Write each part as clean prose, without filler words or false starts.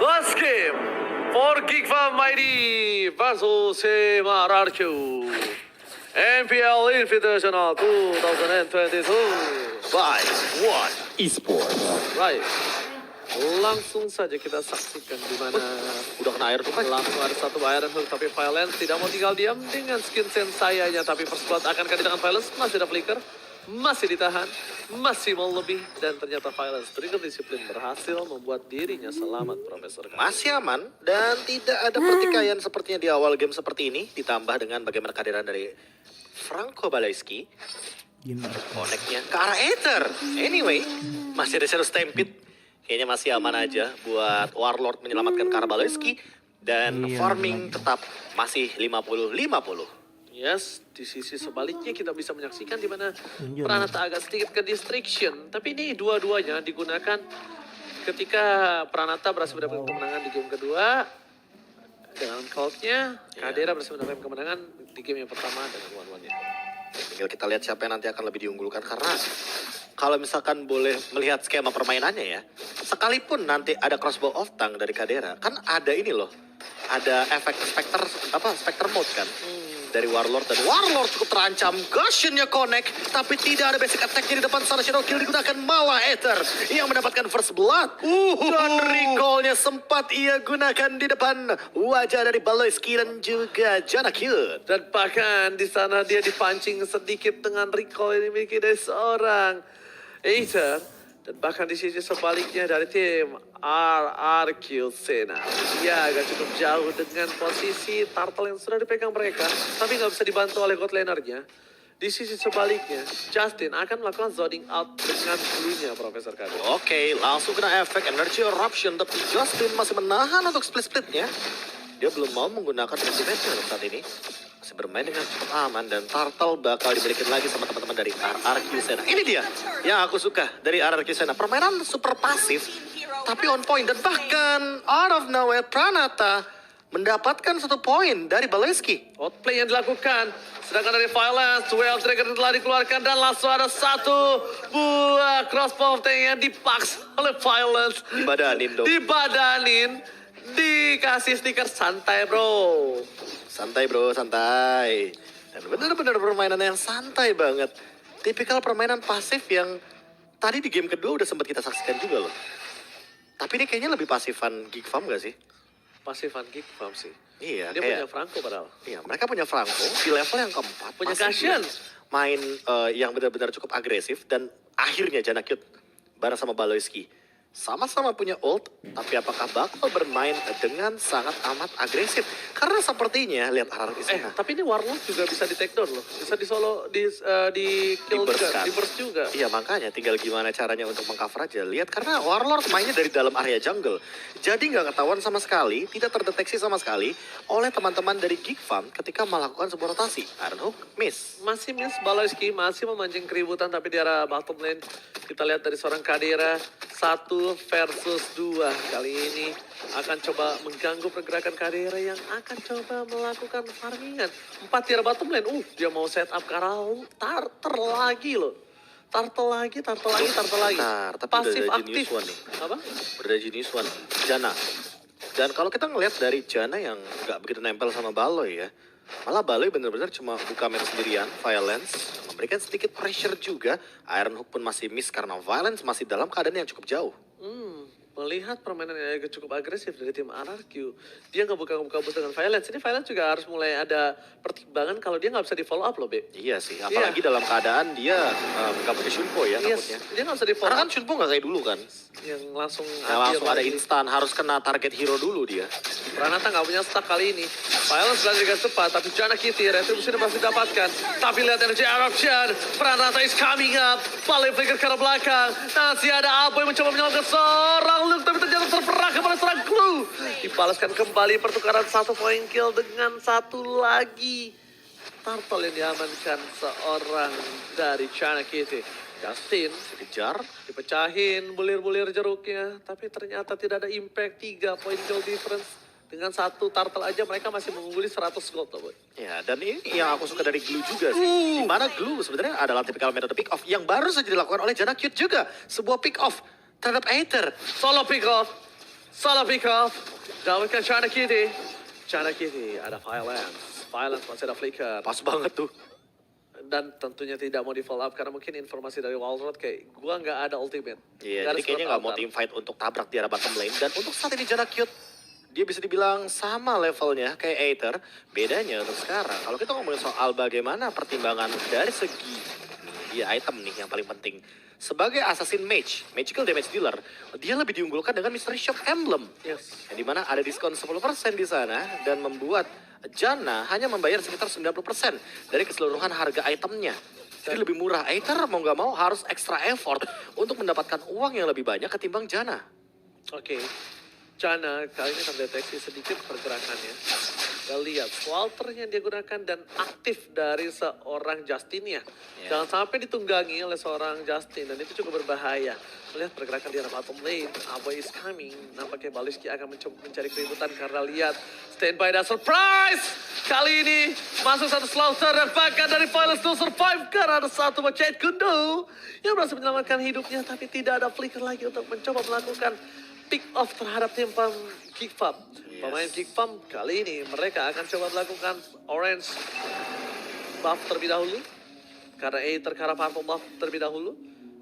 Last game for Geek Fam Mighty versus RRQ. MPL Invitational 2022 by One Esports. Right. Langsung saja kita saksikan di mana Udah kena air tuh kan? langsung ada satu Iron Hook tapi Violence tidak mau tinggal diam dengan skin sensayanya, tapi First Blood akan kedatangan Violence, masih ada flicker, masih ditahan, masih mau lebih, dan ternyata Violence trigger disiplin berhasil membuat dirinya selamat, Profesor. Masih aman dan tidak ada pertikaian sepertinya di awal game seperti ini, ditambah dengan bagaimana kehadiran dari Franco Baleski. Connect-nya ke arah Aether. Anyway, masih ada Shadow Stampede. Kayaknya masih aman aja buat Warlord menyelamatkan Karbaleski. Dan farming tetap masih 50-50. Yes, di sisi sebaliknya kita bisa menyaksikan di mana Pranata agak sedikit ke distraction. Tapi ini dua-duanya digunakan ketika Pranata berhasil mendapatkan kemenangan di game kedua. Dengan Colt-nya, Kadera berhasil mendapatkan kemenangan di game yang pertama dengan one-one-nya. Tinggal kita lihat siapa yang nanti akan lebih diunggulkan. Karena kalau misalkan boleh melihat skema permainannya ya, sekalipun nanti ada crossbow of tongue dari Kadera, kan ada ini loh, ada efek specter mode kan dari Warlord, dan Warlord cukup terancam. Gushionnya connect, tapi tidak ada basic attack-nya di depan sana. Shadow Kill digunakan, malah Aether yang mendapatkan first blood. Dan recall-nya sempat ia gunakan di depan wajah dari Baleski dan juga Janakut. Dan bahkan di sana dia dipancing sedikit dengan recall yang dimiliki dari seorang Aether. Dan bahkan di sisi sebaliknya dari tim RRQ Sena. Dia agak cukup jauh dengan posisi turtle yang sudah dipegang mereka. Tapi nggak bisa dibantu oleh god lanernya. Di sisi sebaliknya, Justin akan melakukan zoning out dengan blue-nya, Profesor Kadir. Oke, langsung kena efek Energy Eruption, tapi Justin masih menahan untuk split-splitnya. Dia belum mau menggunakan ultimate-nya untuk saat ini. Masih bermain dengan cukup aman, dan Turtle bakal dimiliki lagi sama teman-teman dari RRQ Sena. Ini dia yang aku suka dari RRQ Sena. Permainan super pasif, tapi on point. Dan bahkan out of nowhere, Pranata mendapatkan 1 poin dari Baleski. Outplay yang dilakukan, sedangkan dari Violence, Well Trigger telah dikeluarkan dan langsung ada satu buah crossbow yang dipaksa oleh Violence. Dibadanin dong. Dibadanin, dikasih stiker santai bro. Santai bro, santai. Dan benar-benar permainan yang santai banget. Tipikal permainan pasif yang tadi di game kedua udah sempat kita saksikan juga loh. Tapi ini kayaknya lebih pasifan Geek Fam gak sih? Pasifan Geek Fam sih. Iya, Dia punya Franco padahal. Iya, mereka punya Franco di level yang keempat. Punya Masih Cashion. main yang benar-benar cukup agresif, dan akhirnya Janakut bareng sama Baleski sama-sama punya ult, tapi apakah bakal bermain dengan sangat amat agresif? Karena sepertinya lihat RRQ Sena. Tapi ini Warlock juga bisa di take down loh. Bisa di solo, di kill Di-burst juga, kan? di burst juga. Iya, makanya tinggal gimana caranya untuk mengcover aja. Lihat, karena Warlord mainnya dari dalam area jungle. Jadi nggak ketahuan sama sekali, tidak terdeteksi sama sekali oleh teman-teman dari Geek Fam ketika melakukan sebuah rotasi. Iron Hook miss. Masih miss Baleski, masih memancing keributan, tapi di arah bottom lane kita lihat dari seorang Kadera 1 versus 2 kali ini akan coba mengganggu pergerakan Kadera yang akan coba melakukan farmingan 4 tier bottom lane. Dia mau set up ke arah Tartar lagi loh. Tartar lagi. Bentar, tapi Pasif udah ada aktif. Genius One nih. Apa? Udah Genius One, Jana. Dan kalau kita ngelihat dari Jana yang nggak begitu nempel sama Baloy ya, malah Baloy benar-benar cuma buka map sendirian, Violence memberikan sedikit pressure juga. Iron Hook pun masih miss karena Violence masih dalam keadaan yang cukup jauh. Melihat permainan yang agak cukup agresif dari tim RRQ, dia nggak buka-buka boost dengan Violence. Ini Violence juga harus mulai ada pertimbangan kalau dia nggak bisa di follow up loh, Be. Iya sih, apalagi dalam keadaan dia nggak pakai Shunpo ya takutnya. Dia nggak bisa di follow Karena up. kan Shunpo nggak kayak dulu kan, Yang langsung langsung ada lagi. instan, harus kena target hero dulu dia. Pranata nggak punya stack kali ini. Violence berada dengan cepat, tapi Jana Kitty, retribusi masih didapatkan. Tapi lihat energi eruption, Pranata is coming up. Balik flicker ke arah belakang. Masih ada Aboy mencoba menyelamatkan seorang Luke, tapi ternyata terperah kepada seorang Glue. Dibalaskan kembali pertukaran 1 point kill dengan 1 lagi. Turtle yang diamankan seorang dari Jana Kitty. Justin Dikejar, dipecahin bulir-bulir jeruknya, tapi ternyata tidak ada impact. 3 point kill difference. Dengan 1 turtle aja mereka masih mengungguli 100 gold loh, Boy. ya, dan ini yang aku suka dari Glue juga sih. Dimana Glue sebenarnya adalah tipikal metode pick off yang baru saja dilakukan oleh Janakut juga. Sebuah pick off terhadap Aether. Solo pick off. Salah pick up. Dapatkan China Kitty. China Kitty, ada Violence. Violence masih ada flicker. Pas banget tuh. Dan tentunya tidak mau di follow up karena mungkin informasi dari Wildrod kayak gua nggak ada ultimate. Iya, Nggak ada jadi kayaknya surat nggak mau altar. team fight untuk tabrak di arah bottom lane. Dan untuk saat ini Jana Cute, dia bisa dibilang sama levelnya kayak Aether. Bedanya untuk sekarang, kalau kita ngomongin soal bagaimana pertimbangan dari segi item nih yang paling penting. Sebagai assassin mage, magical damage dealer, dia lebih diunggulkan dengan Mystery Shop Emblem. Yes. Yang dimana ada diskon 10% di sana dan membuat Jana hanya membayar sekitar 90% dari keseluruhan harga itemnya. Jadi lebih murah. Aether mau nggak mau harus extra effort untuk mendapatkan uang yang lebih banyak ketimbang Jana. Oke. China kali ini terdeteksi sedikit pergerakannya. Kita lihat slaughter yang dia gunakan dan aktif dari seorang Justin ya. Ya. Jangan sampai ditunggangi oleh seorang Justin dan itu cukup berbahaya. Melihat pergerakan di arah bottom lane, Aboy is coming. Nampaknya Baliski akan mencoba mencari keributan karena lihat standby dan surprise. Kali ini masuk satu slaughter dan bahkan dari Violence to survive karena ada satu Macet Kundo yang berhasil menyelamatkan hidupnya tapi tidak ada flicker lagi untuk mencoba melakukan pick off terhadap tim Kick Farm. Yes. Pemain Kick Farm kali ini mereka akan coba melakukan orange buff terlebih dahulu. Karena Aether ke arah purple buff terlebih dahulu.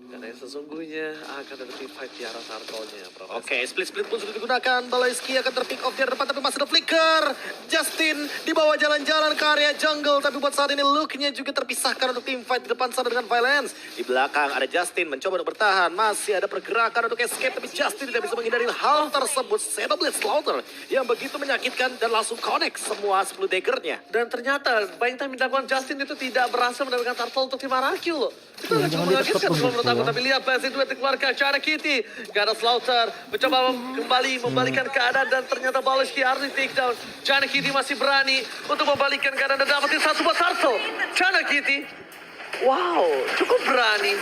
Karena yang sesungguhnya akan ada team fight di arah turtle-nya. Oke, split pun sudah digunakan. Balaski akan terpick off di depan tapi masih ada flicker. Justin dibawa jalan-jalan ke area jungle. Tapi buat saat ini look-nya juga terpisahkan untuk tim fight di depan sana dengan Violence. Di belakang ada Justin mencoba untuk bertahan. Masih ada pergerakan untuk escape. Tapi Justin tidak bisa menghindari hal tersebut. Shadowblade Slaughter yang begitu menyakitkan dan langsung connect semua 10 daggernya. Dan ternyata buying time yang dilakukan Justin itu tidak berhasil mendapatkan turtle untuk tim Arakyu loh. Itu Iya, agak cukup jangan mengagetkan ditekan kalau menurut aku. gitu ya. Tapi lihat Blast itu dikeluarkan China Kitty. Gak ada Slaughter. Mencoba kembali membalikan keadaan dan ternyata Balaski harus di take down. China Kitty masih berani untuk membalikan keadaan dan dapetin satu buat turtle. China Kitty. Wow, cukup berani.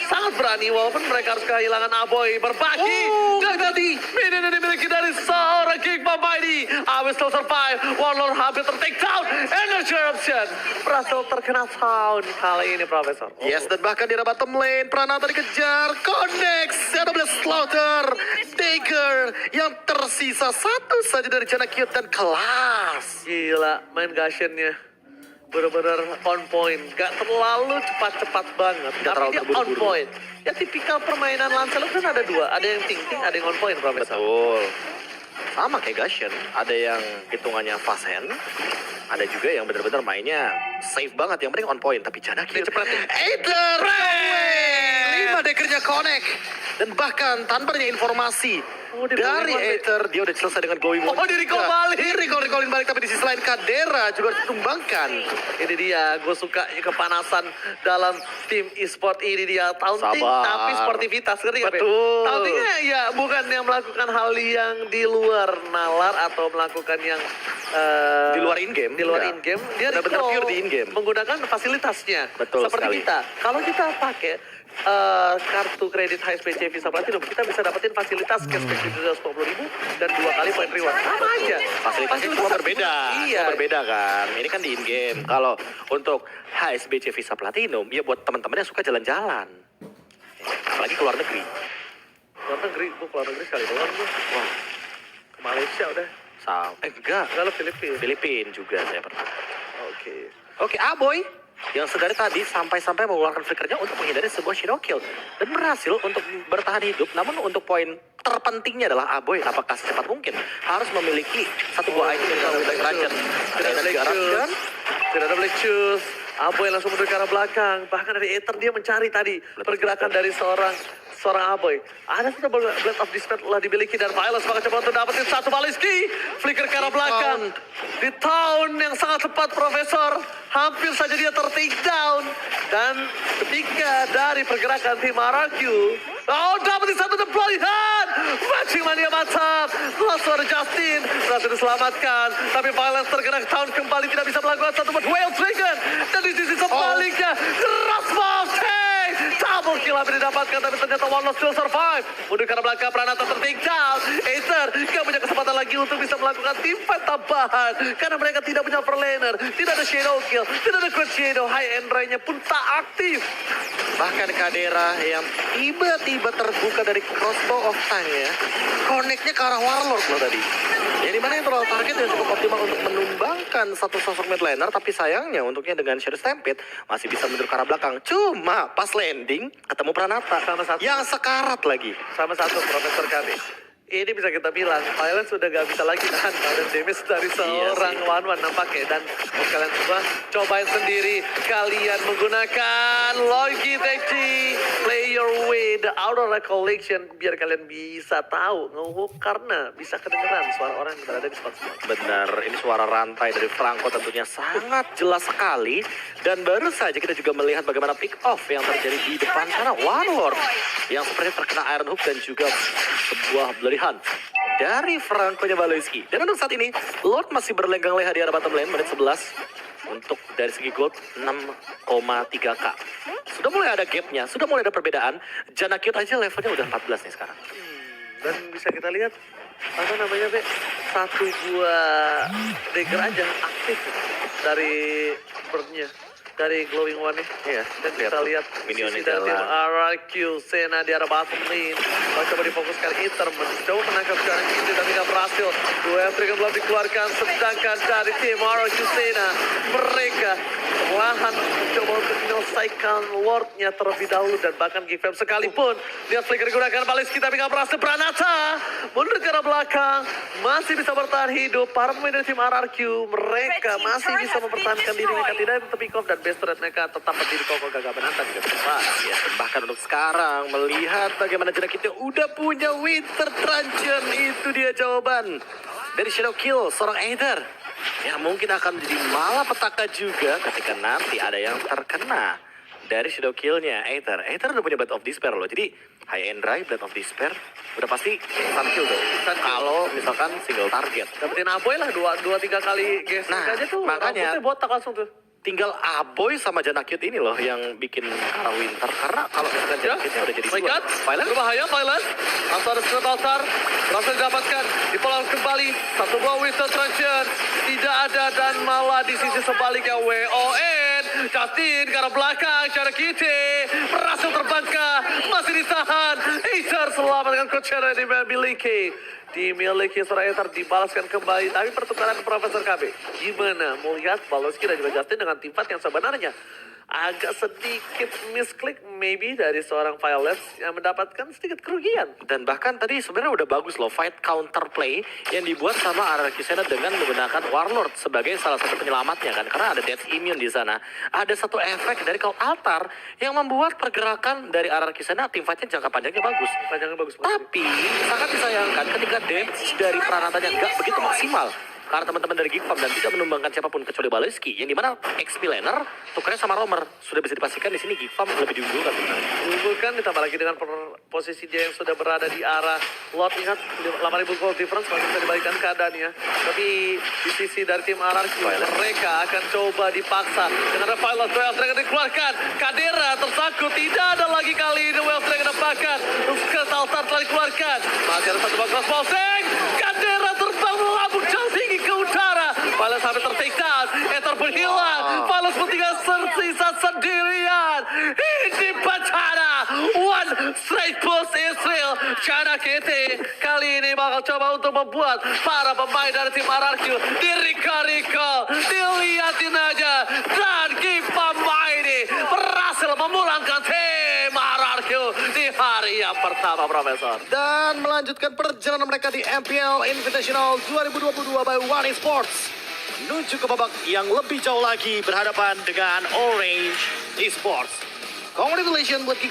Sangat berani walaupun mereka harus kehilangan Aboy. Berbagi. Dan tadi minion yang dimiliki dari seorang King Mighty. Abis still survive. Warlord hampir ter-take down. Energy Eruption. Berhasil terkena sound kali ini Profesor. Yes, dan bahkan di arah bottom lane, Pranata dikejar, connect, Shadowblade Slaughter, Dagger yang tersisa satu saja dari Jana Cute dan kelas. Gila, main Gashennya benar-benar on point. Gak terlalu cepat-cepat banget. Gak Tapi terlalu dia on terburu-buru. point. Ya tipikal permainan Lancelot kan ada dua. Ada yang ting-ting, ada yang on point Profesor. Betul. Sama kayak Gashen, ada yang hitungannya fast hand, ada juga yang benar-benar mainnya safe banget, yang penting on point. Tapi Jana Cute, Dia cepat nih. Aether, 5 daggernya connect. Dan bahkan tanpa adanya informasi Oh, dia dari glowing one. Aether, dia udah selesai dengan glowing one. Oh, di recall balik. Di recallin balik, tapi di sisi lain Kadera juga harus ditumbangkan. Ini dia, gue suka kepanasan dalam tim e-sport ini dia. Taunting Sabar. tapi sportivitas, ngerti nggak, Be? Betul. Tauntingnya ya bukan yang melakukan hal yang di luar nalar atau melakukan yang Di luar in-game, Di luar enggak. in-game, dia Benar-benar recall pure di in-game. menggunakan fasilitasnya. Betul Seperti sekali. kita, kalau kita pakai kartu kredit HSBC Visa Platinum, kita bisa dapetin fasilitas cashback di 250.000 dan 2 kali poin reward. Sama aja. Fasilitasnya cuma berbeda, Iya. cuma berbeda kan. Ini kan di in-game. Kalau untuk HSBC Visa Platinum, ya buat teman-teman yang suka jalan-jalan. Apalagi ke luar negeri. Luar negeri, gue keluar negeri sekali doang gue. Wah, Ke Malaysia udah. enggak. Enggak lo Filipina. Filipina juga saya pernah. Oke. Oke, Aboy yang sedari tadi sampai-sampai mengeluarkan flickernya untuk menghindari sebuah shadow kill dan berhasil untuk bertahan hidup. Namun untuk poin terpentingnya adalah Aboy apakah secepat mungkin harus memiliki satu buah item yang lebih baik rancet. Tidak ada Black Shoes. Tidak ada Black Shoes. Aboy langsung mundur ke arah belakang. Bahkan dari Aether dia mencari tadi pergerakan dari seorang Aboy. Ada satu Blade of Despair telah dimiliki dan Violence bakal coba untuk dapetin satu Baliski. Flicker ke arah belakang. Di tahun yang sangat tepat Profesor. Hampir saja dia ter-take down. Dan ketika dari pergerakan tim Arakyu. Oh, dapetin satu deployment. Matching mania mantap. Langsung ada Justin. Berhasil diselamatkan. Tapi Violence terkena down kembali. Tidak bisa melakukan satu buat Whale Dragon. Dan di sisi sebaliknya. Crossbow Tank. Double kill hampir didapatkan. Tapi ternyata Warlord still survive. Mundur ke arah belakang. Pranata ter-take down. Aether gak punya kesempatan lagi lagi untuk bisa melakukan tim fight tambahan. Karena mereka tidak punya overlaner, tidak ada shadow kill, tidak ada quad shadow. High end ray-nya pun tak aktif. Bahkan Kadera yang tiba-tiba terbuka dari crossbow of time ya. Connect-nya ke arah Warlord loh tadi. Ya dimana yang terlalu target yang cukup optimal untuk menumbangkan satu sosok mid laner. Tapi sayangnya untuknya dengan Shadow Stampede masih bisa mundur ke arah belakang. Cuma pas landing ketemu Pranata. Sama satu. Yang sekarat lagi. Sama satu Profesor kami. Ini bisa kita bilang, Violence sudah gak bisa lagi nahan dan damage dari seorang one-one nampaknya. Dan mau kalian cobain sendiri. Kalian menggunakan Logi Techi, play your way, the outer recollection. Biar kalian bisa tahu, ngehook karena bisa kedengeran suara orang yang berada di spot. Benar, ini suara rantai dari Franco tentunya sangat jelas sekali. Dan baru saja kita juga melihat bagaimana pick off yang terjadi di depan sana. Warlord yang seperti terkena Iron Hook dan juga sebuah Bloody Hunt dari Franco Baloyski. Dan untuk saat ini, Lord masih berlenggang leha di arah bottom lane, menit 11. Untuk dari segi gold, 6,3k. Sudah mulai ada gapnya, sudah mulai ada perbedaan. Janakit aja levelnya udah 14 nih sekarang. Dan bisa kita lihat, apa namanya, Be? Satu buah dagger aja aktif dari bird-nya. Dari glowing one nih, Iya, dan kita lihat minionnya sisi dari tim jalan. RRQ, Sena di arah bottom lane. Mau coba difokuskan Inter, mencoba menangkap sekarang ini, tapi nggak berhasil. Dua F3 belum dikeluarkan, sedangkan dari tim RRQ Sena, mereka perlahan mencoba untuk menyelesaikan Lordnya terlebih dahulu, dan bahkan Gifem sekalipun. Lihat flicker digunakan, Baleski tapi nggak berhasil. Pranata mundur ke arah belakang, masih bisa bertahan hidup. Para pemain dari tim RRQ, mereka masih bisa mempertahankan diri mereka, tidak pick off, dan best threat mereka tetap berdiri kokoh, gagal menantang juga cepat. Ya, dan bahkan untuk sekarang melihat bagaimana Janakitnya udah punya Winter Truncheon, itu dia jawaban dari Shadow Kill seorang Aether. Ya mungkin akan menjadi malapetaka juga ketika nanti ada yang terkena dari Shadow Kill-nya Aether. Aether udah punya Blade of Despair loh, jadi High End Dry, Blade of Despair udah pasti instant kill tuh. Kalau misalkan single target. Dapetin Aboy lah 2-3 kali gesek Nah, aja tuh. makanya- Rambutnya botak langsung tuh. Tinggal Aboy sama Janakit ini loh yang bikin arah Winter. Karena kalau misalkan Ya, Janakitnya udah jadi my dua. God, Violet? berbahaya Violet. Langsung ada skill altar, berhasil didapatkan, dipolos kembali. Satu buah Winter Truncheon, tidak ada, dan malah di sisi sebaliknya WON. Justin ke arah belakang, cara kita berhasil terbangkah, masih ditahan. Aether selamat dengan coach yang dimiliki Seraeter, dibalaskan kembali. Tapi pertukaran Profesor KB, gimana mau lihat Baloski dan juga Justin dengan tim fight yang sebenarnya agak sedikit misklik maybe dari seorang Violet yang mendapatkan sedikit kerugian. Dan bahkan tadi sebenarnya udah bagus loh fight counter play yang dibuat sama RRQ Sena dengan menggunakan Warlord sebagai salah satu penyelamatnya kan. Karena ada Death Immune di sana. Ada satu efek dari Cult Altar yang membuat pergerakan dari RRQ Sena tim fightnya jangka panjangnya bagus. Panjangnya bagus. Tapi sangat disayangkan ketika damage dari Pranatanya nggak begitu maksimal. Karena teman-teman dari Geek Farm dan tidak menumbangkan siapapun kecuali Baloyski, yang dimana XP laner tukernya sama Romer. Sudah bisa dipastikan di sini Geek Farm lebih diunggulkan. Diunggulkan, ditambah lagi dengan posisi dia yang sudah berada di arah Lord. Ingat 8.000 gold difference masih bisa dibalikan keadaannya. Tapi di sisi dari tim RRQ, mereka akan coba dipaksa dengan ada Violet. Wells Dragon dikeluarkan, Kadera tersangkut, tidak ada lagi kali ini Wells Dragon dapatkan. Skill altar telah dikeluarkan, masih ada satu cross bouncing. Kadera terbang melambung jauh tinggi ke utara. Violet sampai ter-take down, Aether pun hilang. Violet pun tinggal tersisa sendirian. Ini bencana. One straight push Israel. Janakit kali ini bakal coba untuk membuat para pemain dari tim RRQ di-recall. Dilihatin aja. Dan Gipa ini berhasil memulangkan tim RRQ di hari yang pertama, Profesor. Dan melanjutkan perjalanan mereka di MPL Invitational 2022 by One Esports. Menuju ke babak yang lebih jauh lagi berhadapan dengan Orange Esports. Congratulations buat Geek